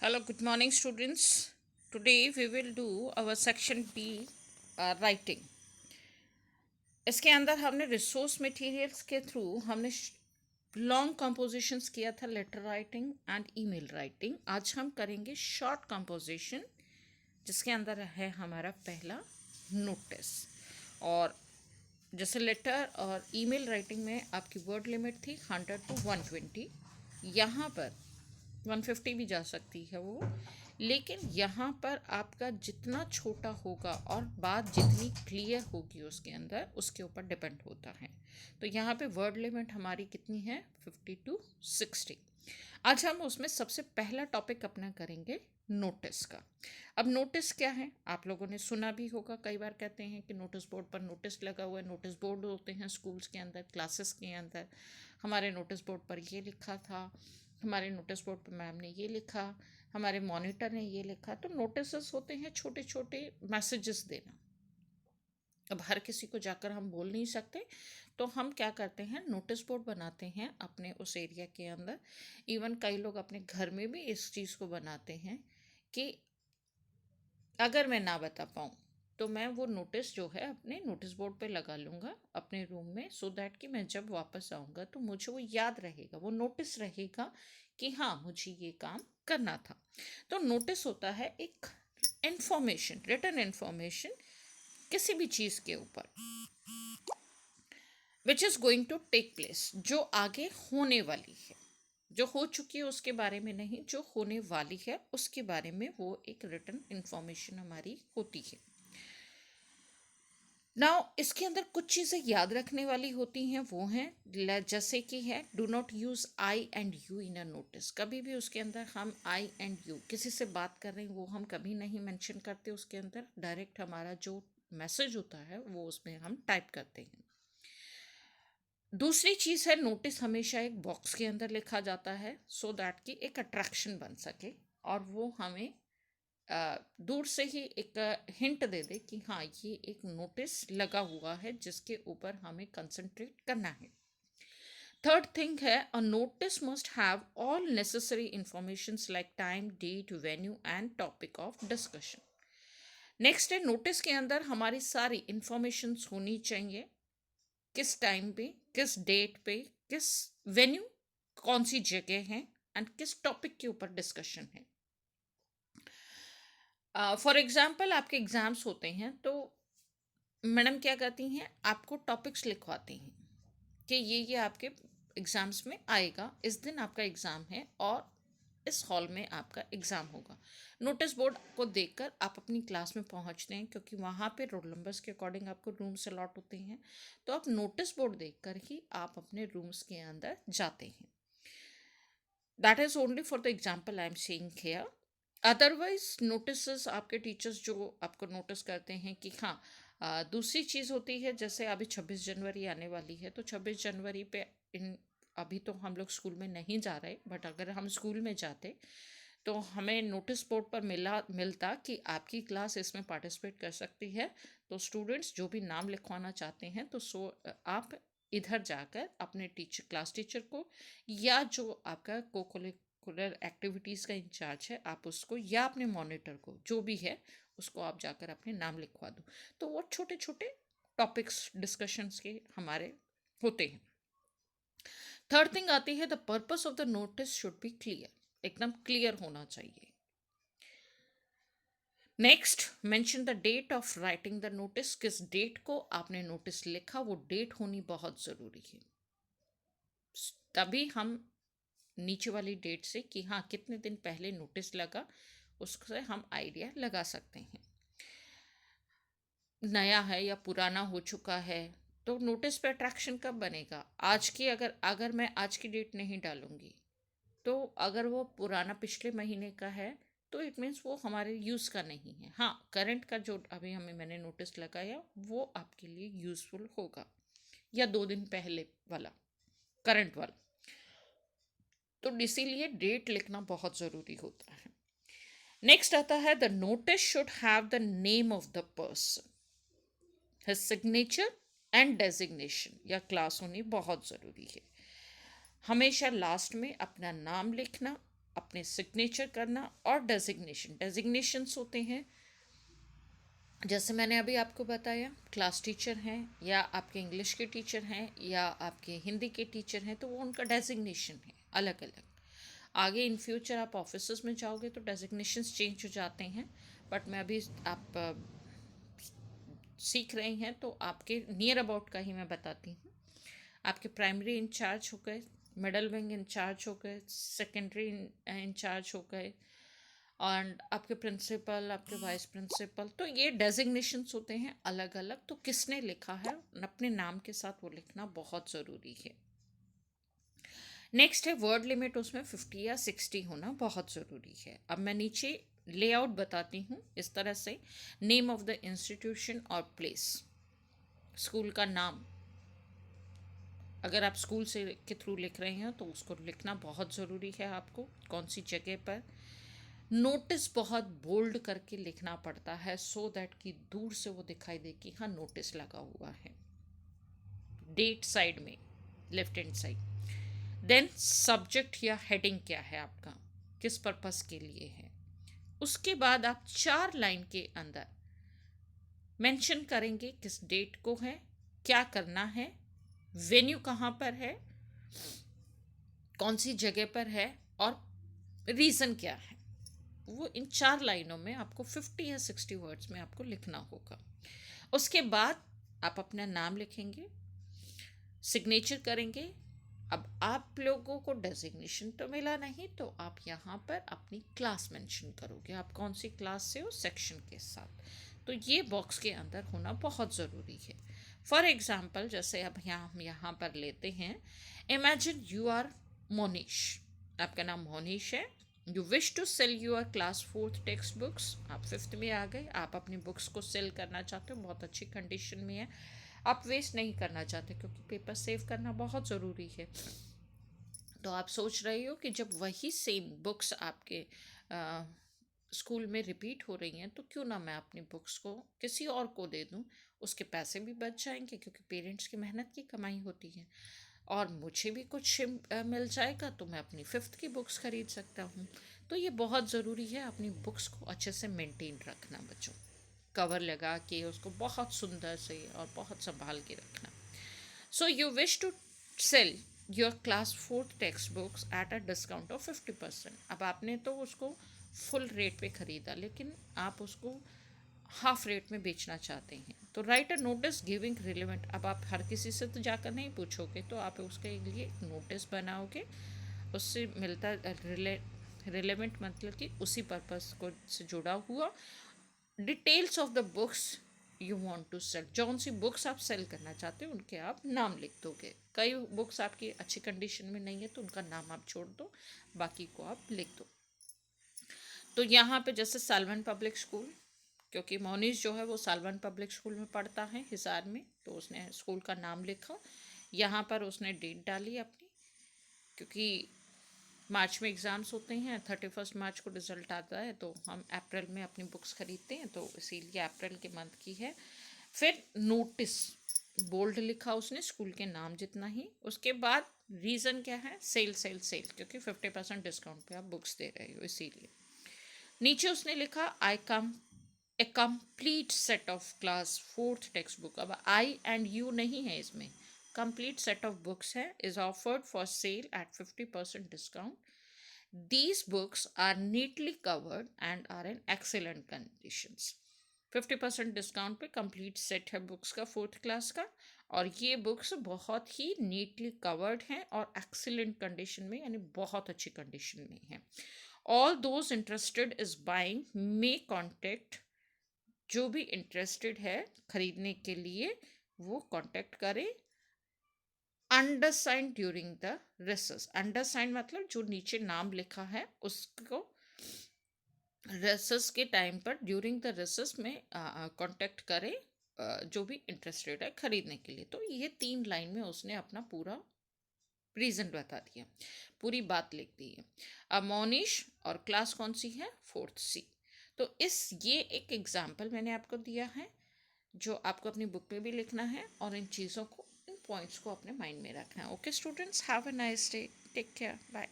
Hello, good morning, students. Today we will do our section B, writing. इसके अंदर हमने resource materials के through हमने लॉन्ग कंपोजिशंस किया था, letter writing and email writing. आज हम करेंगे शॉर्ट कंपोजिशन, जिसके अंदर है हमारा पहला नोटिस. और जैसे लेटर और ईमेल राइटिंग में आपकी वर्ड लिमिट थी 100 to 120. यहाँ पर 150 भी जा सकती है वो, लेकिन यहाँ पर आपका जितना छोटा होगा और बात जितनी क्लियर होगी उसके अंदर, उसके ऊपर डिपेंड होता है. तो यहाँ पे वर्ड लिमिट हमारी कितनी है? 50 to 60. आज हम उसमें सबसे पहला टॉपिक अपना करेंगे नोटिस का. अब नोटिस क्या है? आप लोगों ने सुना भी होगा, कई बार कहते हैं कि नोटिस बोर्ड पर नोटिस लगा हुआ है. नोटिस बोर्ड होते हैं स्कूल्स के अंदर, क्लासेस के अंदर. हमारे नोटिस बोर्ड पर ये लिखा था, हमारे नोटिस बोर्ड पर मैम ने ये लिखा, हमारे मॉनिटर ने ये लिखा. तो नोटिस होते हैं छोटे छोटे मैसेजेस देना. अब हर किसी को जाकर हम बोल नहीं सकते, तो हम क्या करते हैं, नोटिस बोर्ड बनाते हैं अपने उस एरिया के अंदर. इवन कई लोग अपने घर में भी इस चीज़ को बनाते हैं कि अगर मैं ना बता पाऊँ तो मैं वो नोटिस जो है अपने नोटिस बोर्ड पे लगा लूँगा अपने रूम में, सो दैट कि मैं जब वापस आऊँगा तो मुझे वो याद रहेगा, वो नोटिस रहेगा कि हाँ मुझे ये काम करना था. तो नोटिस होता है एक इंफॉर्मेशन, रिटन इंफॉर्मेशन किसी भी चीज़ के ऊपर, which is going to take place, जो आगे होने वाली है. जो हो चुकी है उसके बारे में नहीं, जो होने वाली है उसके बारे में वो एक रिटन इंफॉर्मेशन हमारी होती है. नाउ इसके अंदर कुछ चीज़ें याद रखने वाली होती हैं, वो हैं जैसे कि है, do not use I and you in a notice. कभी भी उसके अंदर हम आई एंड यू, किसी से बात कर रहे हैं वो हम कभी नहीं मेंशन करते उसके अंदर. डायरेक्ट हमारा जो मैसेज होता है वो उसमें हम टाइप करते हैं. दूसरी चीज़ है, नोटिस हमेशा एक बॉक्स के अंदर लिखा जाता है, सो दैट कि एक अट्रैक्शन बन सके और वो हमें दूर से ही एक हिंट दे दे कि हाँ ये एक नोटिस लगा हुआ है जिसके ऊपर हमें कंसंट्रेट करना है. थर्ड थिंग है, a notice must have all necessary information like time, date, venue and topic of discussion. Next है, नोटिस के अंदर हमारी सारी इंफॉर्मेशन होनी चाहिए. किस टाइम पे, किस डेट पे, किस वेन्यू, कौन सी जगह है एंड किस टॉपिक के ऊपर डिस्कशन है. फॉर एग्जाम्पल आपके एग्ज़ाम्स होते हैं तो मैडम क्या करती हैं, आपको टॉपिक्स लिखवाती हैं कि ये आपके एग्ज़ाम्स में आएगा, इस दिन आपका एग्ज़ाम है और इस हॉल में आपका एग्ज़ाम होगा. नोटिस बोर्ड को देखकर आप अपनी क्लास में पहुंचते हैं, क्योंकि वहाँ पे रोल नंबर्स के अकॉर्डिंग आपको रूम्स अलॉट होते हैं. तो आप नोटिस बोर्ड देखकर ही आप अपने रूम्स के अंदर जाते हैं. That is only for the example I am saying here. Otherwise notice आपके टीचर्स जो आपको नोटिस करते हैं कि हाँ, दूसरी चीज़ होती है, जैसे अभी 26 जनवरी आने वाली है, तो 26 जनवरी पे इन अभी तो हम लोग स्कूल में नहीं जा रहे, बट अगर हम स्कूल में जाते तो हमें नोटिस बोर्ड पर मिलता कि आपकी क्लास इसमें पार्टिसिपेट कर सकती है. तो स्टूडेंट्स जो भी नाम लिखवाना चाहते हैं तो आप इधर जाकर अपने टीचर, क्लास टीचर को, या जो आपका कोकुलर एक्टिविटीज़ का इंचार्ज है, आप उसको या अपने मॉनिटर को, जो भी है उसको आप जाकर अपने नाम लिखवा दो. तो वो छोटे छोटे टॉपिक्स डिस्कशंस के हमारे होते हैं. थर्ड थिंग आती है, the purpose of the notice should be clear. एकदम क्लियर होना चाहिए. Next, mention the date of writing the notice. किस डेट को आपने नोटिस लिखा, वो डेट होनी बहुत ज़रूरी है. तभी हम नीचे वाली डेट से कि हाँ कितने दिन पहले नोटिस लगा, उससे हम आइडिया लगा सकते हैं. नया है या पुराना हो चुका है, तो नोटिस पे अट्रैक्शन कब बनेगा? आज की, अगर अगर मैं आज की डेट नहीं डालूंगी, तो अगर वो पुराना पिछले महीने का है तो इट मीन्स वो हमारे यूज़ का नहीं है. हाँ, करंट का जो अभी हमें मैंने नोटिस लगाया वो आपके लिए यूज़फुल होगा, या 2 दिन पहले वाला, करंट वाला. तो इसीलिए डेट लिखना बहुत ज़रूरी होता है. नेक्स्ट आता है, the notice should have the name of the person, his signature and designation, या क्लास होनी बहुत ज़रूरी है. हमेशा लास्ट में अपना नाम लिखना अपने सिग्नेचर करना, और डेजिग्नेशंस होते हैं, जैसे मैंने अभी आपको बताया, क्लास टीचर हैं या आपके इंग्लिश के टीचर हैं या आपके हिंदी के टीचर हैं, तो वो उनका डेजिग्नेशन है अलग अलग। आगे इन फ्यूचर आप ऑफिस में जाओगे तो डेजिग्नेशंस चेंज हो जाते हैं, बट मैं अभी आप सीख रहे हैं तो आपके नियर अबाउट का ही मैं बताती हूँ। आपके प्राइमरी इंचार्ज हो गए, मिडल विंग इंचार्ज हो गए, सेकेंडरी इंचार्ज हो गए, और आपके प्रिंसिपल, आपके वाइस प्रिंसिपल, तो ये डेजिग्नेशंस होते हैं अलग अलग। तो किसने लिखा है अपने नाम के साथ वो लिखना बहुत ज़रूरी है। नेक्स्ट है वर्ड लिमिट, उसमें 50 या 60 होना बहुत ज़रूरी है। अब मैं नीचे लेआउट बताती हूँ इस तरह से। नेम ऑफ द इंस्टीट्यूशन और प्लेस, स्कूल का नाम, अगर आप स्कूल से के थ्रू लिख रहे हैं तो उसको लिखना बहुत ज़रूरी है आपको, कौन सी जगह पर। नोटिस बहुत बोल्ड करके लिखना पड़ता है सो दैट कि दूर से वो दिखाई दे कि हाँ नोटिस लगा हुआ है। डेट साइड में, left hand side. Then subject या हेडिंग क्या है आपका, किस पर्पस के लिए है। उसके बाद आप 4 लाइन के अंदर मेंशन करेंगे किस डेट को है, क्या करना है, वेन्यू कहाँ पर है, कौन सी जगह पर है, और रीज़न क्या है। वो इन 4 लाइनों में आपको 50 या 60 वर्ड्स में आपको लिखना होगा। उसके बाद आप अपना नाम लिखेंगे, सिग्नेचर करेंगे। अब आप लोगों को डेजिग्नेशन तो मिला नहीं, तो आप यहाँ पर अपनी क्लास मेंशन करोगे, आप कौन सी क्लास से हो सेक्शन के साथ। तो ये बॉक्स के अंदर होना बहुत ज़रूरी है। फॉर एग्जाम्पल, जैसे अब हम यहाँ पर लेते हैं, इमेजिन यू आर मोनीश, आपका नाम मोनीश है। You wish to sell your class 4th text books, आप 5th में आ गए, आप अपनी बुक्स को सेल करना चाहते हो, बहुत अच्छी कंडीशन में है, आप वेस्ट नहीं करना चाहते क्योंकि पेपर सेव करना बहुत ज़रूरी है। तो आप सोच रहे हो कि जब वही सेम बुक्स आपके स्कूल में रिपीट हो रही हैं तो क्यों ना मैं अपनी बुक्स को किसी और को दे दूं, उसके पैसे भी बच जाएंगे क्योंकि पेरेंट्स की मेहनत की कमाई होती है, और मुझे भी कुछ मिल जाएगा, तो मैं अपनी 5th की बुक्स खरीद सकता हूँ। तो ये बहुत ज़रूरी है अपनी बुक्स को अच्छे से मेंटेन रखना बच्चों, कवर लगा के उसको बहुत सुंदर से और बहुत संभाल के रखना। So you wish to sell your class 4th text books at a discount of 50%। अब आपने तो उसको फुल रेट पे ख़रीदा, लेकिन आप उसको हाफ रेट में बेचना चाहते हैं, तो right a notice giving relevant. अब आप हर किसी से तो जाकर नहीं पूछोगे, तो आप उसके लिए एक नोटिस बनाओगे, उससे मिलता रिलेवेंट मतलब कि उसी पर्पस को से जुड़ा हुआ, details of the books you want to sell, जौन सी बुक्स आप सेल करना चाहते हो उनके आप नाम लिख दोगे। कई बुक्स आपकी अच्छी कंडीशन में नहीं है तो उनका नाम आप छोड़ दो, बाकी को आप लिख दो। तो यहाँ पे जैसे सालवन पब्लिक स्कूल, क्योंकि मोनीश जो है वो सालवन पब्लिक स्कूल में पढ़ता है हिसार में, तो उसने स्कूल का नाम लिखा, यहाँ पर उसने डेट डाली अपनी, क्योंकि मार्च में एग्ज़ाम्स होते हैं, 31 मार्च को रिज़ल्ट आता है, तो हम अप्रैल में अपनी बुक्स खरीदते हैं, तो इसीलिए अप्रैल के मंथ की है। फिर नोटिस बोल्ड लिखा उसने, स्कूल के नाम जितना ही। उसके बाद रीज़न क्या है, सेल सेल सेल, क्योंकि 50% डिस्काउंट पे आप बुक्स दे रहे हो इसीलिए। नीचे उसने लिखा I come a complete set of class 4th text book. अब आई एंड यू नहीं है इसमें, कंप्लीट सेट ऑफ बुक्स है, is offered for sale at 50% discount. These books are neatly covered and are in excellent conditions. 50% discount पे complete set है books का 4th class का, और ये बुक्स बहुत ही नीटली कवर्ड हैं और एक्सीलेंट कंडीशन में, यानी बहुत अच्छी कंडीशन में हैं। All those interested is buying may contact, जो भी इंटरेस्टेड है खरीदने के लिए वो कॉन्टेक्ट करे। Undersigned during the recess, undersigned मतलब जो नीचे नाम लिखा है उसको रेसेस के टाइम पर, ड्यूरिंग द रेसेस में कांटेक्ट करें जो भी इंटरेस्टेड है खरीदने के लिए। तो ये 3 लाइन में उसने अपना पूरा रीज़न बता दिया, पूरी बात लिख दी है। अब मोनिश और क्लास कौन सी है, 4th C। तो ये एक एग्जाम्पल मैंने आपको दिया है जो आपको अपनी बुक में भी लिखना है, और इन चीज़ों को, इन पॉइंट्स को अपने माइंड में रखना है। Okay students, have a nice day, take care, bye.